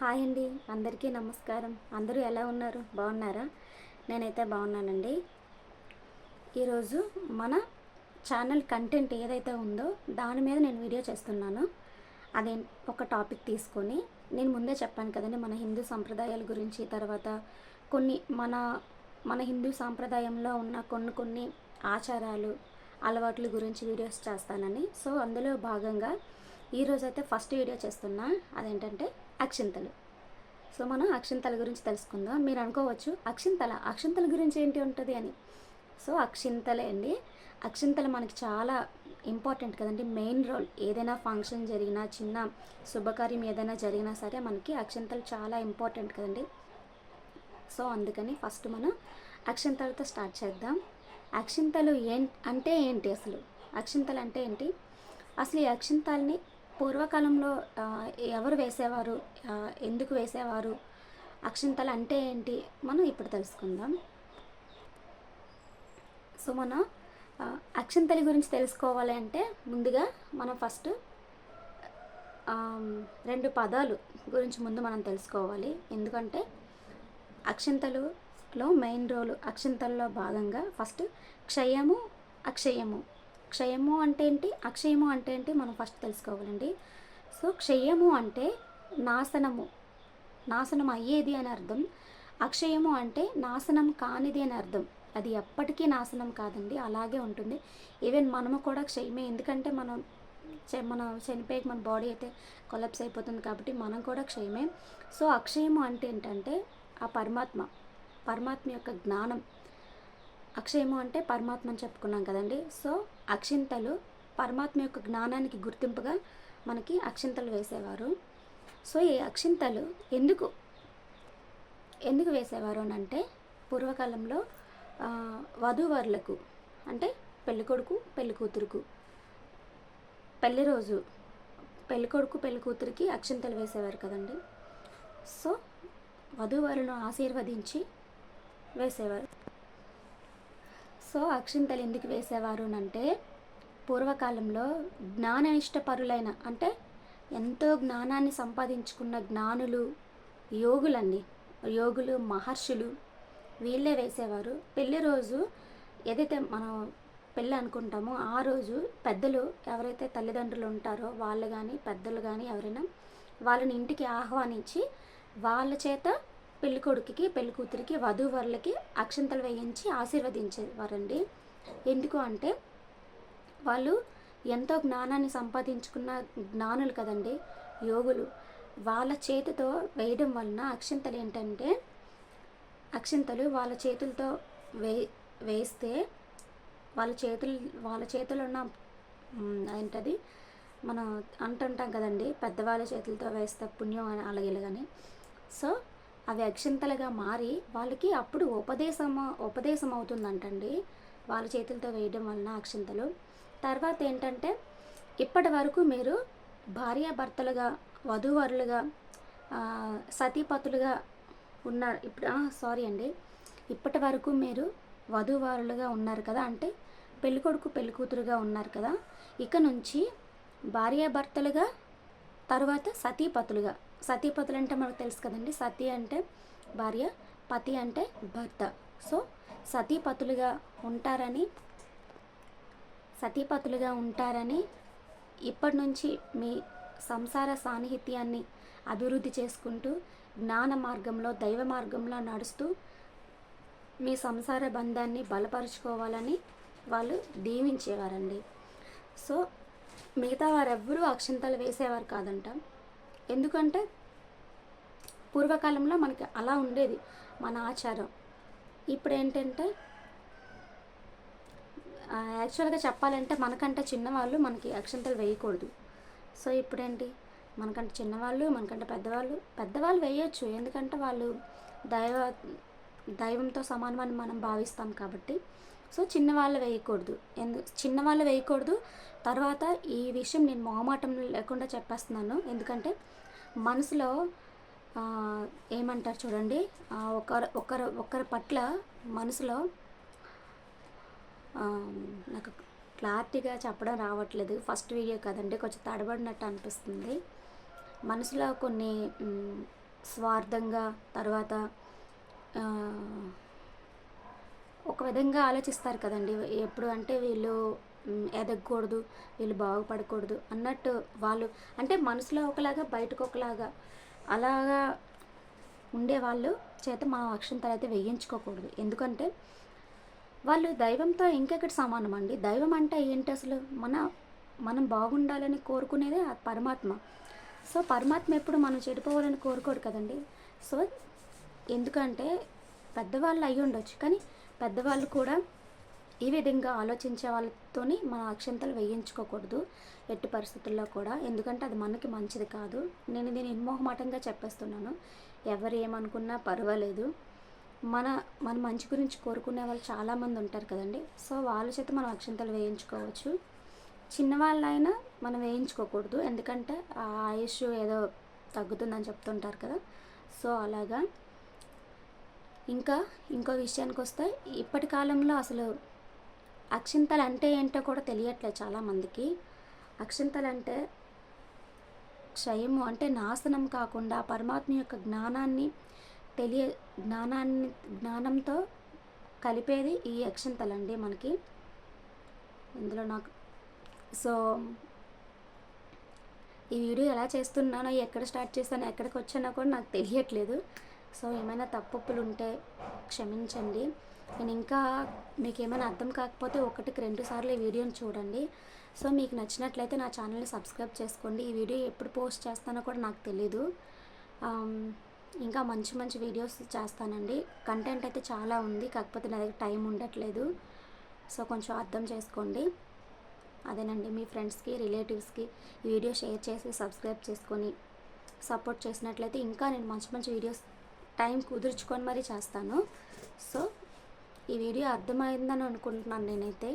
Hi అండి, అందరికీ నమస్కారం. అందరూ ఎలా ఉన్నారు? బాగున్నారా? నేనైతే బాగున్నానండి. ఈరోజు మన ఛానల్ కంటెంట్ ఏదైతే ఉందో దాని మీద నేను వీడియో చేస్తున్నాను. అదే ఒక టాపిక్ తీసుకొని నేను ముందే చెప్పాను కదండి, మన హిందూ సంప్రదాయాల గురించి, తర్వాత కొన్ని మన మన హిందూ సాంప్రదాయంలో ఉన్న కొన్ని ఆచారాలు, అలవాట్ల గురించి వీడియోస్ చేస్తానని. సో అందులో భాగంగా ఈరోజైతే ఫస్ట్ వీడియో చేస్తున్నా. అదేంటంటే అక్షింతలు. సో మనం అక్షింతల గురించి తెలుసుకుందాం. మీరు అనుకోవచ్చు, అక్షింతల గురించి ఏంటి ఉంటుంది అని. సో అక్షింతలే అండి. అక్షింతలు మనకి చాలా ఇంపార్టెంట్ కదండి. మెయిన్ రోల్, ఏదైనా ఫంక్షన్ జరిగినా, చిన్న శుభకార్యం ఏదైనా జరిగినా సరే మనకి అక్షింతలు చాలా ఇంపార్టెంట్ కదండి. సో అందుకని ఫస్ట్ మనం అక్షింతలతో స్టార్ట్ చేద్దాం. అక్షింతలు అంటే ఏంటి అసలు? అక్షింతలు అంటే ఏంటి అసలు? ఈ అక్షింతల్ని పూర్వకాలంలో ఎవరు వేసేవారు, ఎందుకు వేసేవారు, అక్షింతలు అంటే ఏంటి, మనం ఇప్పుడు తెలుసుకుందాం. సో మనం అక్షింతల గురించి తెలుసుకోవాలి అంటే ముందుగా మనం ఫస్ట్ రెండు పదాలు గురించి ముందు మనం తెలుసుకోవాలి. ఎందుకంటే అక్షింతలులో మెయిన్ రోలు, అక్షింతల్లో భాగంగా ఫస్ట్ క్షయము, అక్షయము. క్షయము అంటే ఏంటి, అక్షయము అంటే ఏంటి మనం ఫస్ట్ తెలుసుకోవాలండి. సో క్షయము అంటే నాశనం అయ్యేది అని అర్థం. అక్షయము అంటే నాశనం కానిది అని అర్థం. అది ఎప్పటికీ నాశనం కాదండి, అలాగే ఉంటుంది. ఈవెన్ మనము కూడా క్షయమే, ఎందుకంటే మనం చనిపోయి మన బాడీ అయితే కొలాప్స్ అయిపోతుంది కాబట్టి మనం కూడా క్షయమే. సో అక్షయము అంటే ఏంటంటే ఆ పరమాత్మ యొక్క జ్ఞానం. అక్షయము అంటే పరమాత్మ అని చెప్పుకున్నాం కదండి. సో అక్షింతలు పరమాత్మ యొక్క జ్ఞానానికి గుర్తింపుగా మనకి అక్షింతలు వేసేవారు. సో ఈ అక్షింతలు ఎందుకు వేసేవారు అని అంటే, పూర్వకాలంలో వధూవరులకు, అంటే పెళ్ళికొడుకు పెళ్ళికూతురుకు పెళ్లి రోజు పెళ్ళికొడుకు పెళ్ళికూతురికి అక్షింతలు వేసేవారు కదండి. సో వధూవరులను ఆశీర్వదించి వేసేవారు. సో అక్షింతలు ఎందుకు వేసేవారు అంటే, పూర్వకాలంలో జ్ఞాననిష్టపరులైన, అంటే ఎంతో జ్ఞానాన్ని సంపాదించుకున్న జ్ఞానులు, యోగులు, మహర్షులు వీళ్ళే వేసేవారు. పెళ్లి రోజు ఏదైతే మనం పెళ్ళి అనుకుంటామో ఆ రోజు పెద్దలు ఎవరైతే తల్లిదండ్రులు ఉంటారో వాళ్ళు కానీ, పెద్దలు కానీ ఎవరైనా వాళ్ళని ఇంటికి ఆహ్వానించి వాళ్ళ చేత పెళ్ళికొడుకుకి పెళ్ళికూతురికి వధూవరులకి అక్షింతలు వేయించి ఆశీర్వదించేవారండి. ఎందుకు అంటే వాళ్ళు ఎంతో జ్ఞానాన్ని సంపాదించుకున్న జ్ఞానులు కదండి, యోగులు. వాళ్ళ చేతితో వేయడం వలన అక్షింతలు వాళ్ళ చేతులతో వేస్తే వాళ్ళ చేతులు ఉన్న ఏంటది మనం అంటుంటాం కదండి, పెద్దవాళ్ళ చేతులతో వేస్తే పుణ్యం అని అలాగే. సో అవి అక్షింతలుగా మారి వాళ్ళకి అప్పుడు ఉపదేశం అవుతుందంటండి, వాళ్ళ చేతులతో వేయడం వలన అక్షింతలు. తర్వాత ఏంటంటే, ఇప్పటి వరకు మీరు భార్యాభర్తలుగా, వధూవరులుగా, సతీపతులుగా ఉన్నారు. ఇప్పటి వరకు మీరు వధూవరులుగా ఉన్నారు కదా, అంటే పెళ్ళికొడుకు పెళ్ళికూతురుగా ఉన్నారు కదా. ఇక నుంచి భార్యాభర్తలుగా, తర్వాత సతీపతులు అంటే మనకు తెలుసు కదండి. సతీ అంటే భార్య, పతి అంటే భర్త. సో సతీపతులుగా ఉంటారని ఇప్పటి నుంచి మీ సంసార సాన్నిహిత్యాన్ని అభివృద్ధి చేసుకుంటూ జ్ఞాన మార్గంలో, దైవ మార్గంలో నడుస్తూ మీ సంసార బంధాన్ని బలపరుచుకోవాలని వాళ్ళు దీవించేవారండి. సో మిగతా వారెవ్వరూ అక్షింతలు వేసేవారు కాదంట. ఎందుకంటే పూర్వకాలంలో మనకి అలా ఉండేది మన ఆచారం. ఇప్పుడు ఏంటంటే యాక్చువల్గా చెప్పాలంటే మనకంటే చిన్నవాళ్ళు మనకి అక్షింతలు వేయకూడదు. సో ఇప్పుడేంటి, మనకంటే చిన్నవాళ్ళు, మనకంటే పెద్దవాళ్ళు వేయచ్చు, ఎందుకంటే వాళ్ళు దైవంతో సమానమని మనం భావిస్తాం కాబట్టి. సో చిన్నవాళ్ళు వేయకూడదు. తర్వాత ఈ విషయం నేను మొహమాటం లేకుండా చెప్పేస్తున్నాను, ఎందుకంటే మనసులో ఏమంటారు చూడండి, ఒకరి పట్ల మనసులో నాకు క్లారిటీగా చెప్పడం రావట్లేదు, ఫస్ట్ వీడియో కదండి, కొంచెం తడబడినట్టు అనిపిస్తుంది. మనసులో కొన్ని స్వార్థంగా, తర్వాత ఒక విధంగా ఆలోచిస్తారు కదండి. ఎప్పుడు అంటే వీళ్ళు ఎదగకూడదు, వీళ్ళు బాగుపడకూడదు అన్నట్టు వాళ్ళు అంటే మనసులో ఒకలాగా బయటకు ఒకలాగా అలాగా ఉండేవాళ్ళు చేత మనం అక్షంతలు అయితే వేయించుకోకూడదు. ఎందుకంటే వాళ్ళు దైవంతో ఇంకెక్కడి సమానం అండి. దైవం అంటే ఏంటి అసలు? మనం బాగుండాలని కోరుకునేదే ఆ పరమాత్మ. సో పరమాత్మ ఎప్పుడు మనం చెడిపోవాలని కోరుకోడు కదండి. సో ఎందుకంటే పెద్దవాళ్ళు అయ్యి ఉండొచ్చు, కానీ పెద్దవాళ్ళు కూడా ఈ విధంగా ఆలోచించే వాళ్ళతోని మన అక్షంతలు వేయించుకోకూడదు ఎట్టి పరిస్థితుల్లో కూడా. ఎందుకంటే అది మనకి మంచిది కాదు. నేను దీన్ని నిర్మోహమాటంగా చెప్పేస్తున్నాను. ఎవరు ఏమనుకున్నా పర్వాలేదు. మన మన మంచి గురించి కోరుకునే వాళ్ళు చాలామంది ఉంటారు కదండి. సో వాళ్ళ చేత మనం అక్షంతలు వేయించుకోవచ్చు. చిన్నవాళ్ళైనా మనం వేయించుకోకూడదు, ఎందుకంటే ఆ ఆయుష్ ఏదో తగ్గుతుందని చెప్తుంటారు కదా. సో అలాగా. ఇంకో విషయానికి వస్తే ఇప్పటి కాలంలో అసలు అక్షింతలు అంటే ఏంటో కూడా తెలియట్లేదు చాలామందికి. అక్షింతలు అంటే క్షయము అంటే నాశనం కాకుండా పరమాత్మ యొక్క జ్ఞానంతో కలిపేది ఈ అక్షింతలండి మనకి. ఇందులో నాకు సో ఈ వీడియో ఎలా చేస్తున్నానో, ఎక్కడ స్టార్ట్ చేస్తానో, ఎక్కడికి వచ్చానో కూడా నాకు తెలియట్లేదు. సో ఏమైనా తప్పులు ఉంటే క్షమించండి. నేను ఇంకా మీకు ఏమైనా అర్థం కాకపోతే 1-2 సార్లు ఈ వీడియోని చూడండి. సో మీకు నచ్చినట్లయితే నా ఛానల్ని సబ్స్క్రైబ్ చేసుకోండి. ఈ వీడియో ఎప్పుడు పోస్ట్ చేస్తానో కూడా నాకు తెలీదు. ఇంకా మంచి మంచి వీడియోస్ చేస్తానండి. కంటెంట్ అయితే చాలా ఉంది, కాకపోతే నా దగ్గర టైం ఉండట్లేదు. సో కొంచెం అర్థం చేసుకోండి. అదేనండి, మీ ఫ్రెండ్స్కి, రిలేటివ్స్కి ఈ వీడియో షేర్ చేసి సబ్స్క్రైబ్ చేసుకొని సపోర్ట్ చేసినట్లయితే ఇంకా నేను మంచి మంచి వీడియోస్ టైం కుదుర్చుకొని మరీ చేస్తాను. సో ఈ వీడియో అర్థమైందని అనుకుంటున్నాను నేనైతే.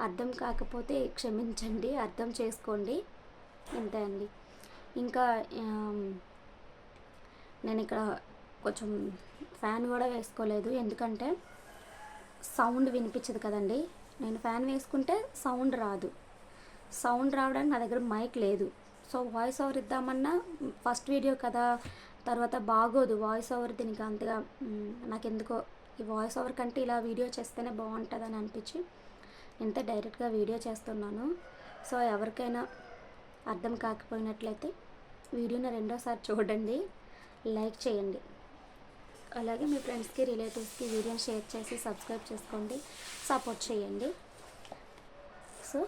అర్థం కాకపోతే క్షమించండి, అర్థం చేసుకోండి. ఇంతే అండి. ఇంకా నేను ఇక్కడ కొంచెం ఫ్యాన్ కూడా వేసుకోలేదు, ఎందుకంటే సౌండ్ వినిపించదు కదండి. నేను ఫ్యాన్ వేసుకుంటే సౌండ్ రాదు. సౌండ్ రావడానికి నా దగ్గర మైక్ లేదు. సో వాయిస్ ఓవర్ ఇద్దామన్నా ఫస్ట్ వీడియో కదా, తర్వాత బాగోదు వాయిస్ ఓవర్. దీనికి అంతగా నాకెందుకో ఈ వాయిస్ ఓవర్ కంటే ఇలా వీడియో చేస్తేనే బాగుంటుందని అనిపించి ఇంత డైరెక్ట్గా వీడియో చేస్తున్నాను. సో ఎవరికైనా అర్థం కాకపోయినట్లయితే వీడియోని రెండోసారి చూడండి, లైక్ చేయండి. అలాగే మీ ఫ్రెండ్స్కి, రిలేటివ్స్కి వీడియోని షేర్ చేసి సబ్స్క్రైబ్ చేసుకోండి, సపోర్ట్ చేయండి. సో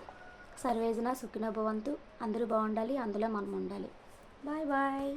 సర్వేజన సుఖినో భవంతు. అందరూ బాగుండాలి, అందులో మనం ఉండాలి. Bye bye.